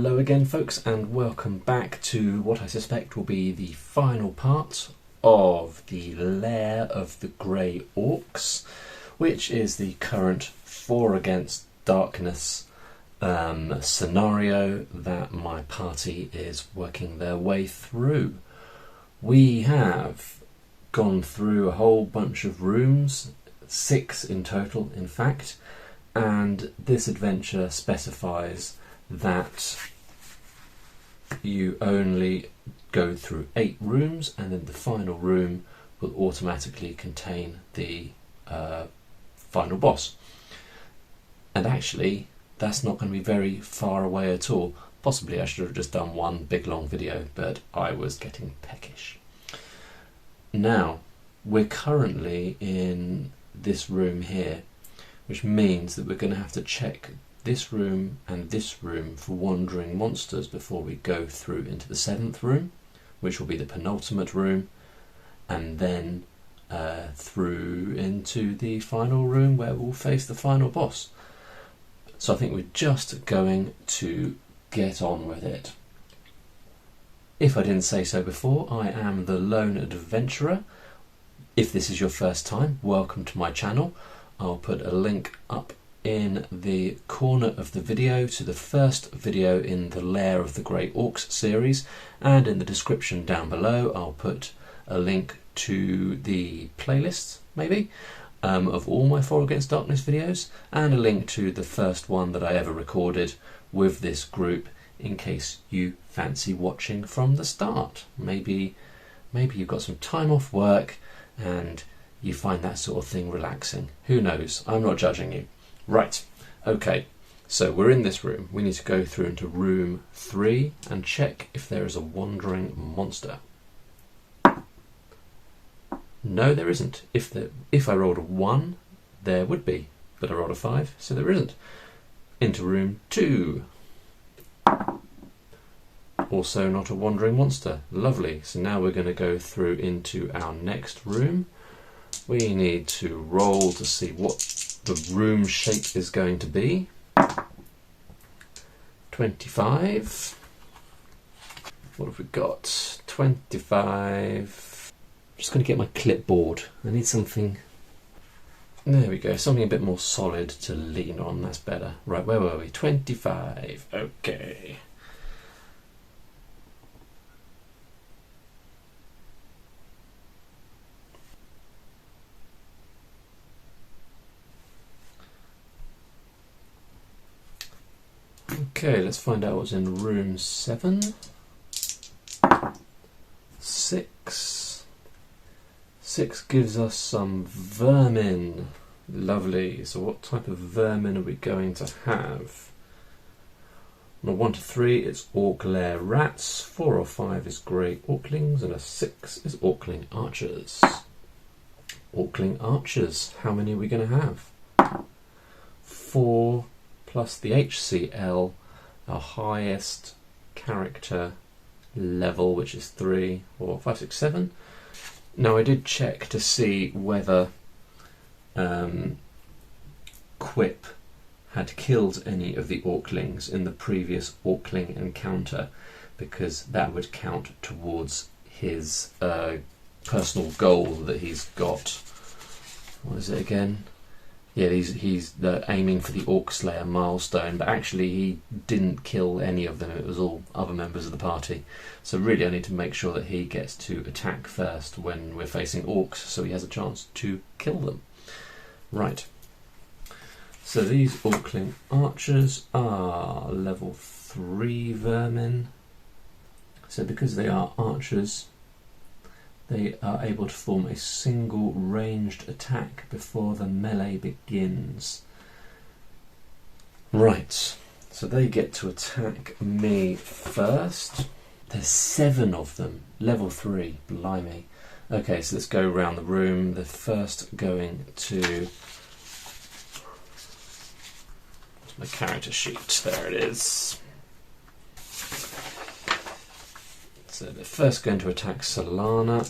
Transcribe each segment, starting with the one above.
Hello again folks, and welcome back to what I suspect will be the final part of the Lair of the Gray Orcs, which is the current 4 against darkness scenario that my party is working their way through. We have gone through a whole bunch of rooms, 6 in total in fact, and this adventure specifies that you only go through 8 rooms, and then the final room will automatically contain the final boss. And actually that's not going to be very far away at all. Possibly I should have just done one big long video, but I was getting peckish. Now we're currently in this room here, which means that we're going to have to check this room and this room for wandering monsters before we go through into the 7th room, which will be the penultimate room, and then through into the final room where we'll face the final boss. So I think we're just going to get on with it. If I didn't say so before, I am the Lone Adventurer. If this is your first time, welcome to my channel. I'll put a link up in the corner of the video to the first video in the Lair of the Gray Orcs series, and in the description down below I'll put a link to the playlist maybe of all my 4 Against Darkness videos, and a link to the first one that I ever recorded with this group in case you fancy watching from the start. Maybe you've got some time off work and you find that sort of thing relaxing. Who knows? I'm not judging you. Right, okay, so we're in this room. We need to go through into room 3 and check if there is a wandering monster. No, there isn't. If I rolled a 1, there would be, but I rolled a 5, so there isn't. Into room 2. Also not a wandering monster. Lovely. So now we're going to go through into our next room. We need to roll to see what the room shape is going to be. 25. What have we got? 25. I'm just going to get my clipboard. I need something. There we go. Something a bit more solid to lean on. That's better. Right, where were we? 25. Okay. Okay, let's find out what's in room 7. 6. 6 gives us some vermin. Lovely. So what type of vermin are we going to have? On a 1 to 3 it's Orc Lair rats, 4 or 5 is Grey Orclings, and a 6 is Orcling archers. Orcling archers, how many are we going to have? 4 plus the HCL, our highest character level, which is 3, 4, 5, 6, 7. Now I did check to see whether Quip had killed any of the Orclings in the previous Orcling encounter, because that would count towards his personal goal that he's got. What is it again? Yeah, he's aiming for the Orc Slayer milestone, but actually he didn't kill any of them. It was all other members of the party. So really I need to make sure that he gets to attack first when we're facing Orcs, so he has a chance to kill them. Right. So these Orcling archers are level 3 vermin. So because they are archers, they are able to form a single ranged attack before the melee begins. Right, so they get to attack me first. There's 7 of them, level 3, blimey. Okay, so let's go around the room. The first going to... Where's my character sheet? There it is. So they're first going to attack Solana.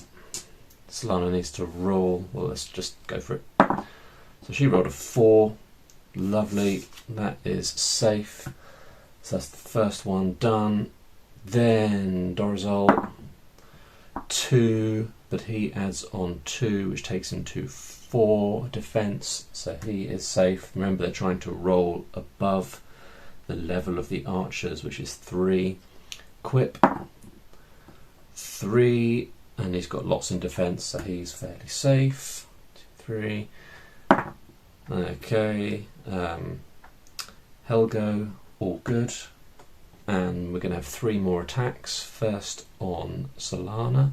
Solana needs to roll. Well, let's just go for it. So she rolled a 4. Lovely. That is safe. So that's the first one done. Then Dorazol 2, but he adds on 2, which takes him to 4 defense, so he is safe. Remember, they're trying to roll above the level of the archers, which is 3. Quip 3, and he's got lots in defense, so he's fairly safe. 2, 3. Okay. Helgo, all good. And we're going to have 3 more attacks. First on Solana.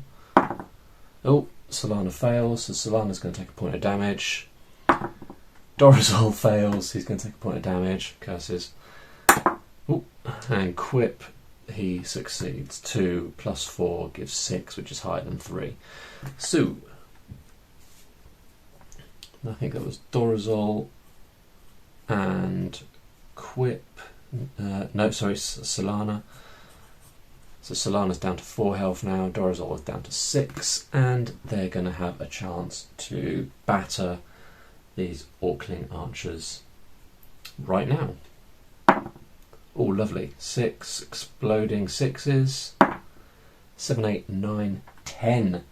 Oh, Solana fails, so Solana's going to take a point of damage. Dorazol fails, he's going to take a point of damage. Curses. Oh, and Quip, he succeeds. 2 plus 4 gives 6, which is higher than 3. So, I think that was Dorazol and Quip. No, sorry, Solana. So Solana's down to 4 health now, Dorazol is down to 6, and they're going to have a chance to batter these Orcling archers right now. Oh, lovely. 6 exploding 6s. 7, 8, 9, 10.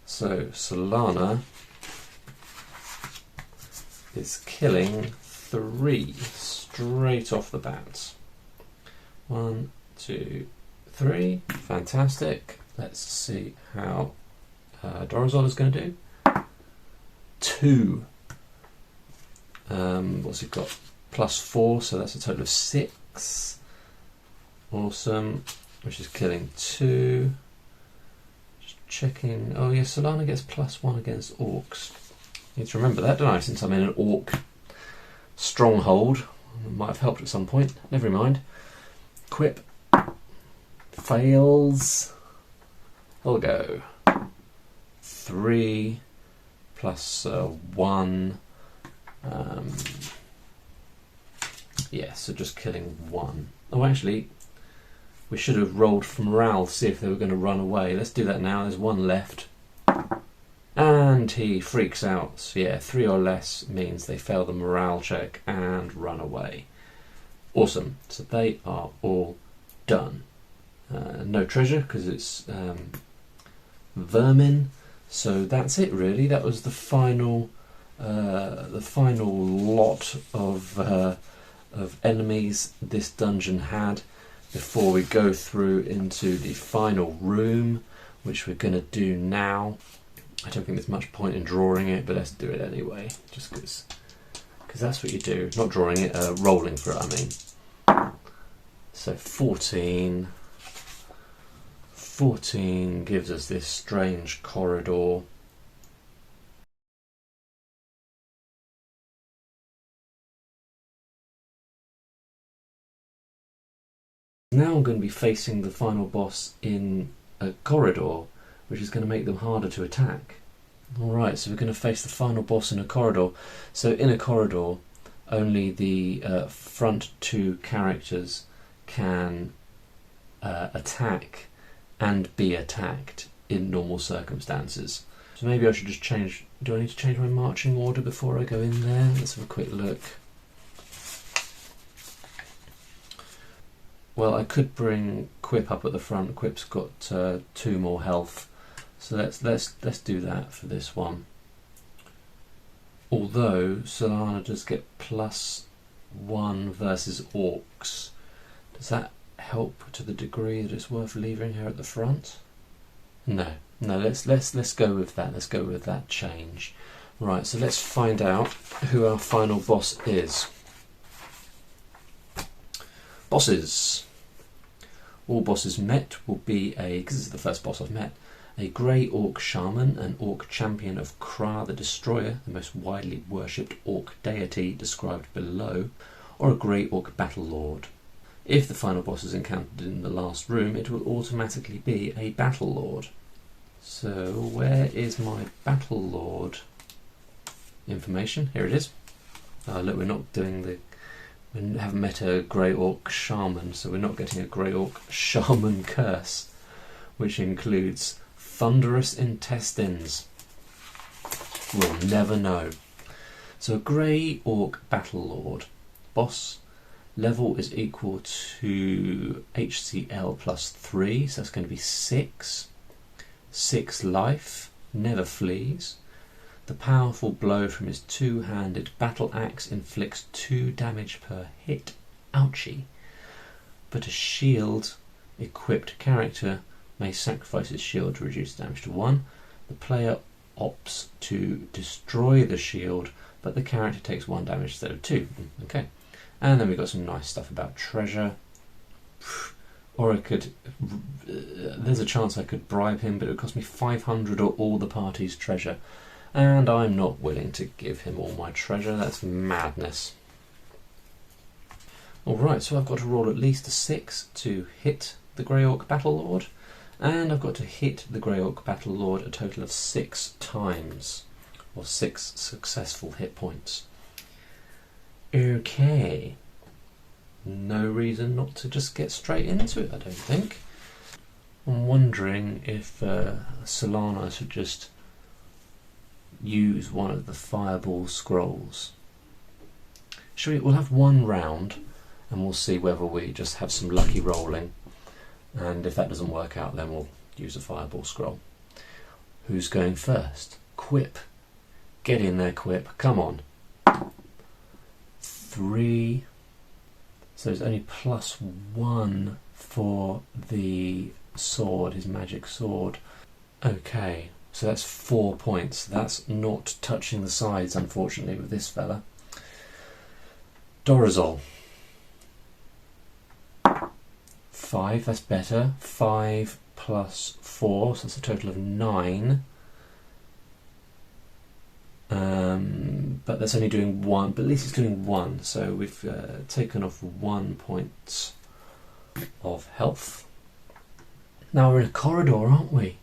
So Solana is killing 3 straight off the bat. 1, 2, 3. Fantastic. Let's see how Dorazol is going to do. 2. What's he got? Plus 4, so that's a total of 6. Awesome. Which is killing 2. Just checking. Oh, yeah, Solana gets plus 1 against orcs. Need to remember that, don't I? Since I'm in an orc stronghold. Might have helped at some point. Never mind. Quip. Fails. I'll go 3 plus 1. Yeah, so just killing 1. Oh, actually, we should have rolled for morale to see if they were going to run away. Let's do that now. There's 1 left. And he freaks out. So yeah, 3 or less means they fail the morale check and run away. Awesome. So they are all done. No treasure because it's vermin. So that's it really. That was the final lot of enemies this dungeon had before we go through into the final room, which we're going to do now. I don't think there's much point in drawing it, but let's do it anyway, just because that's what you do. Not drawing it, rolling for it, I mean. So 14 gives us this strange corridor. Now I'm going to be facing the final boss in a corridor, which is going to make them harder to attack. Alright, so we're going to face the final boss in a corridor. So in a corridor, only the front 2 characters can attack and be attacked in normal circumstances. So maybe I should just change... Do I need to change my marching order before I go in there? Let's have a quick look. Well, I could bring Quip up at the front. Quip's got 2 more health. So let's do that for this one. Although Solana does get plus 1 versus orcs. Does that help to the degree that it's worth leaving her at the front? No. Let's go with that. Let's go with that change. Right. So let's find out who our final boss is. Bosses. All bosses met will be because this is the first boss I've met, a Gray Orc Shaman, an Orc Champion of Kra the Destroyer, the most widely worshipped Orc deity described below, or a Gray Orc Battle Lord. If the final boss is encountered in the last room, it will automatically be a Battle Lord. So where is my Battle Lord information? Here it is. Look, we're not doing we haven't met a Grey Orc Shaman, so we're not getting a Grey Orc Shaman curse, which includes thunderous intestines. We'll never know. So a Grey Orc Battle Lord. Boss Level is equal to HCL plus 3, so that's going to be 6. 6 life, never flees. The powerful blow from his two-handed battle axe inflicts 2 damage per hit. Ouchie. But a shield equipped character may sacrifice his shield to reduce damage to 1. The player opts to destroy the shield, but the character takes 1 damage instead of 2. Okay. And then we've got some nice stuff about treasure. Or I could... there's a chance I could bribe him, but it would cost me 500 or all the party's treasure. And I'm not willing to give him all my treasure. That's madness. Alright, so I've got to roll at least a 6 to hit the Grey Orc Battlelord. And I've got to hit the Grey Orc Battlelord a total of 6 times. Or 6 successful hit points. Okay. No reason not to just get straight into it, I don't think. I'm wondering if Solana should just use one of the fireball scrolls. We'll have one round and we'll see whether we just have some lucky rolling, and if that doesn't work out then we'll use a fireball scroll. Who's going first? Quip. Get in there, Quip. Come on. 3. So it's only +1 for the sword, his magic sword. Okay, so that's 4 points. That's not touching the sides, unfortunately, with this fella. Dorazol. 5, that's better. 5 plus 4, so that's a total of 9. But that's only doing 1, but at least it's doing 1, so we've taken off 1 point of health. Now we're in a corridor, aren't we?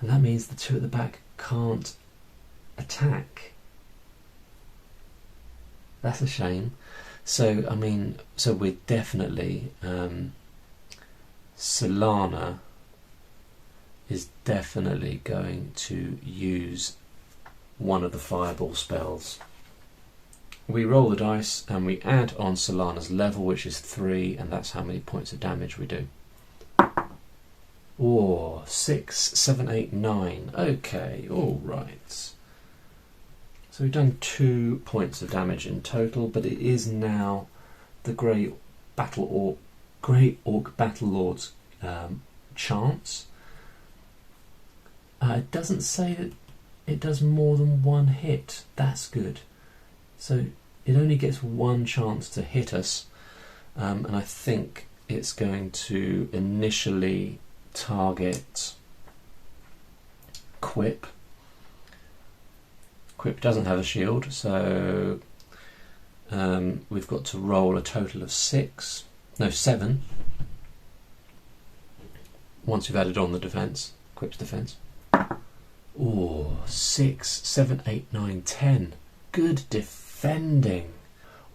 And that means the 2 at the back can't attack. That's a shame. So, I mean, so we're definitely... Solana is definitely going to use one of the fireball spells. We roll the dice and we add on Solana's level, which is 3, and that's how many points of damage we do. Oh, 6, 7, 8, 9. Okay, alright. So we've done 2 points of damage in total, but it is now the Grey Orc Battlelord's chance. It doesn't say that it does more than 1 hit. That's good. So it only gets 1 chance to hit us, and I think it's going to initially target Quip. Quip doesn't have a shield, so we've got to roll a total of 7 once we've added on the defence, Quip's defence. Oh, 6, 7, 8, 9, 10. Good defending.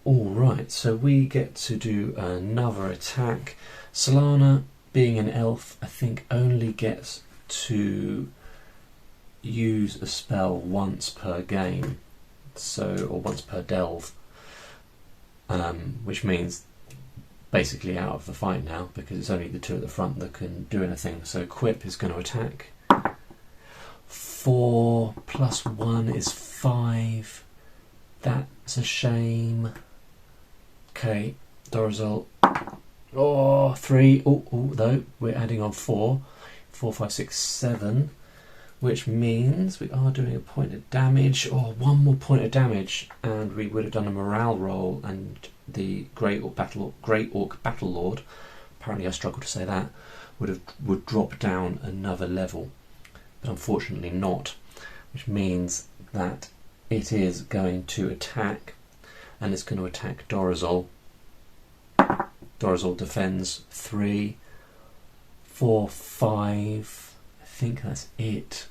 Alright, so we get to do another attack. Solana, being an elf, I think only gets to use a spell once per game, or once per delve, which means basically out of the fight now, because it's only the 2 at the front that can do anything. So Quip is going to attack. 4 plus 1 is 5. That's a shame. Okay, Dorazol. Oh, 3. Though we're adding on 4. 4, 5, 6, 7. Which means we are doing a point of damage. Oh, 1 more point of damage, and we would have done a morale roll, and the Grey Orc Battlelord, apparently I struggled to say that, would drop down another level. But unfortunately not, which means that it is going to attack, and it's going to attack Dorazol. Dorazol defends 3, 4, 5. I think that's it.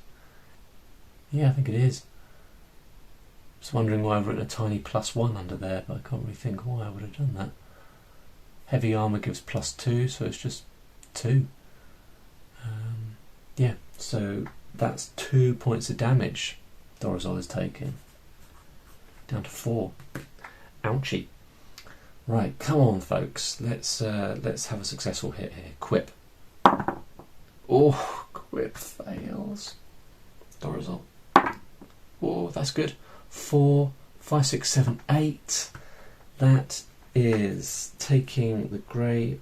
Yeah, I think it is. Just wondering why I've written a tiny +1 under there, but I can't really think why I would have done that. Heavy armour gives +2, so it's just 2. Yeah, so that's 2 points of damage Dorazol is taking. Down to 4. Ouchie. Right, come on, folks. Let's have a successful hit here. Quip. Oh, quip fails. Dorazol. Oh, that's good. 4, 5, 6, 7, 8. That is taking the Grey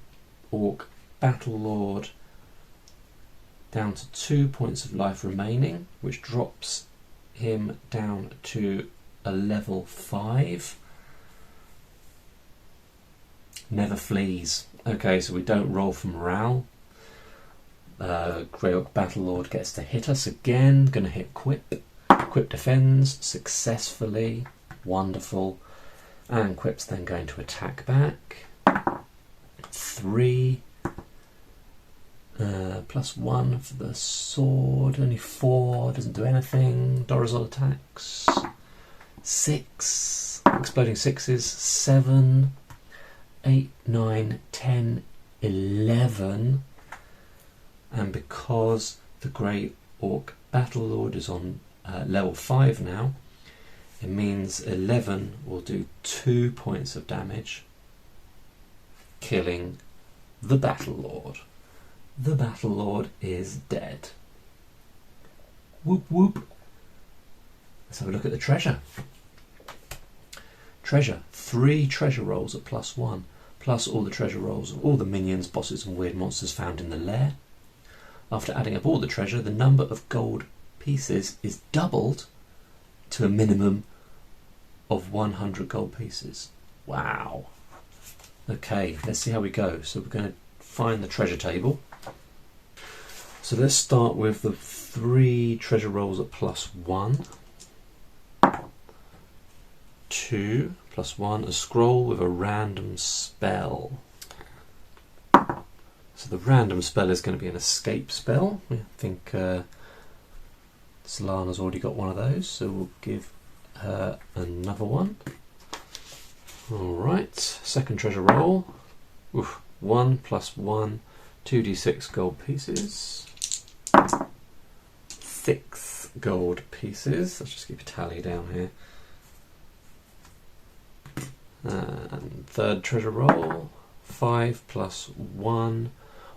Orc Battle Lord down to 2 points of life remaining, which drops him down to a level 5. Never flees. Okay, so we don't roll for morale. Grey Orc Battle Lord gets to hit us again. Going to hit Quip. Quip defends successfully. Wonderful. And Quip's then going to attack back. 3. +1 for the sword. Only 4. Doesn't do anything. Dorazol attacks. 6. Exploding 6s. 7. 8, 9, 10, 11. And because the Grey Orc Battle Lord is on level 5 now, it means 11 will do 2 points of damage, killing the Battle Lord. The Battle Lord is dead. Whoop whoop. Let's have a look at the treasure. Treasure. 3 treasure rolls at +1, plus all the treasure rolls of all the minions, bosses and weird monsters found in the lair. After adding up all the treasure, the number of gold pieces is doubled to a minimum of 100 gold pieces. Wow. Okay, let's see how we go. So we're going to find the treasure table. So let's start with the 3 treasure rolls at +1. 2 +1, a scroll with a random spell. So the random spell is going to be an escape spell. I think Solana's already got one of those, so we'll give her another one. Alright, second treasure roll. 1 +1, 2d6 gold pieces. 6 gold pieces. Let's just keep a tally down here. And third treasure roll. 5 +1,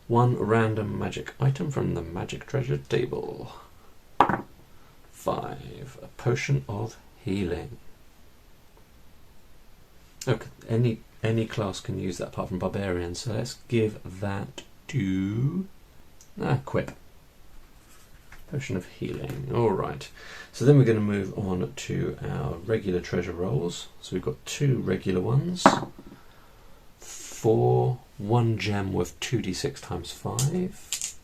1 random magic item from the magic treasure table. 5, a potion of healing. Okay, any class can use that apart from barbarian, so let's give that to Quip. Potion of healing. Alright, so then we're going to move on to our regular treasure rolls. So we've got 2 regular ones. 4, 1 gem with 2d6 times 5.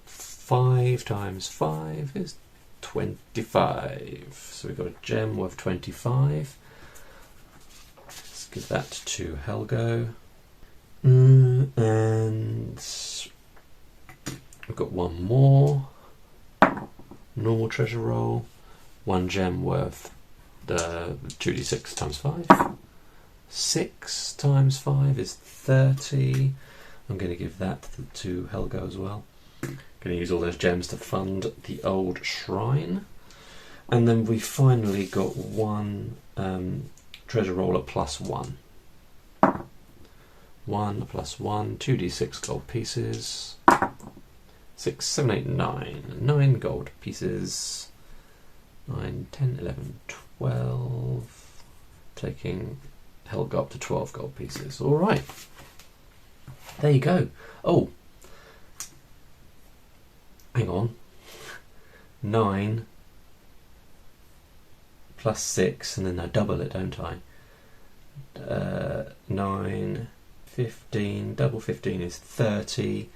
5 times 5 is 25. So we've got a gem worth 25. Let's give that to Helgo. And we've got 1 more. Normal treasure roll. 1 gem worth the 2d6 times 5. 6 times 5 is 30. I'm going to give that to Helgo as well. Going to use all those gems to fund the old shrine. And then we finally got 1 treasure roll at +1. 1 +1, 2d6 gold pieces. 6, 7, 8, 9. 9 gold pieces. 9, 10, 11, 12. Taking Helgo up to 12 gold pieces. Alright. There you go. Oh. Hang on. 9 +6, and then I double it, don't I? 9, 15, double 15 is 30.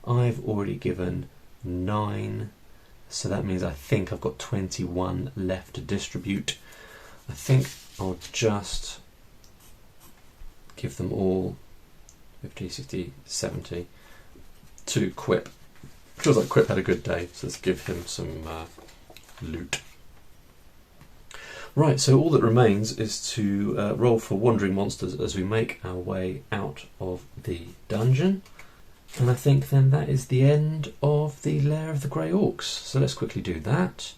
I've already given 9, so that means I think I've got 21 left to distribute. I think I'll just give them all 50, 60, 70 to Quip. Feels like Quip had a good day, so let's give him some loot. Right, so all that remains is to roll for wandering monsters as we make our way out of the dungeon. And I think then that is the end of the Lair of the Grey Orcs. So let's quickly do that.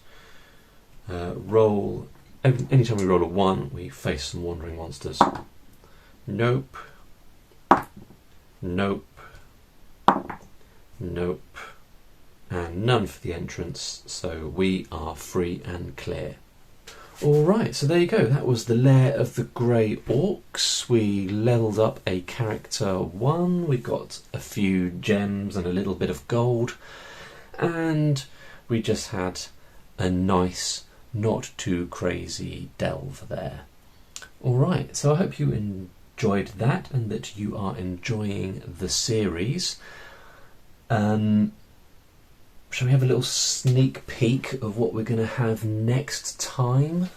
Anytime we roll a 1, we face some wandering monsters. Nope. Nope. Nope. And none for the entrance, so we are free and clear. Alright, so there you go. That was the Lair of the Grey Orcs. We levelled up a character 1. We got a few gems and a little bit of gold. And we just had a nice, not too crazy delve there. Alright, so I hope you enjoyed that and that you are enjoying the series. Shall we have a little sneak peek of what we're going to have next time?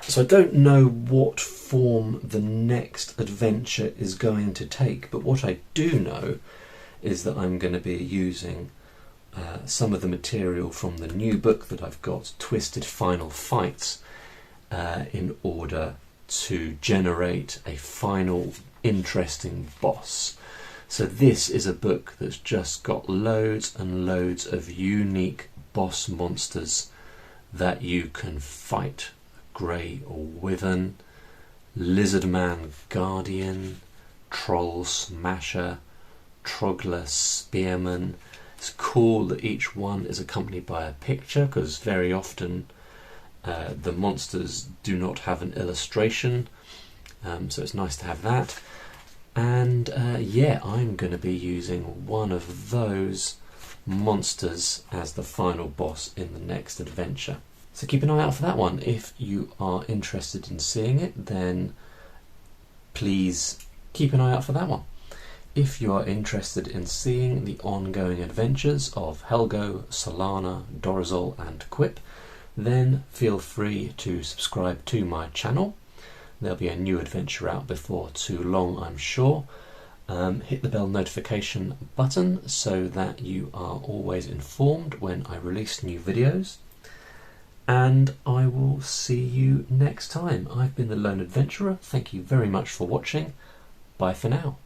So I don't know what form the next adventure is going to take, but what I do know is that I'm going to be using some of the material from the new book that I've got, Twisted Final Fights, in order to generate a final interesting boss. So this is a book that's just got loads and loads of unique boss monsters that you can fight. Grey Wyvern, Lizardman Guardian, Troll Smasher, Troggler Spearman. It's cool that each one is accompanied by a picture, because very often the monsters do not have an illustration, so it's nice to have that. And yeah, I'm going to be using one of those monsters as the final boss in the next adventure. So keep an eye out for that one. If you are interested in seeing it, then please keep an eye out for that one. If you are interested in seeing the ongoing adventures of Helgo, Solana, Dorazol and Quip, then feel free to subscribe to my channel. There'll be a new adventure out before too long, I'm sure. Hit the bell notification button so that you are always informed when I release new videos. And I will see you next time. I've been the Lone Adventurer. Thank you very much for watching. Bye for now.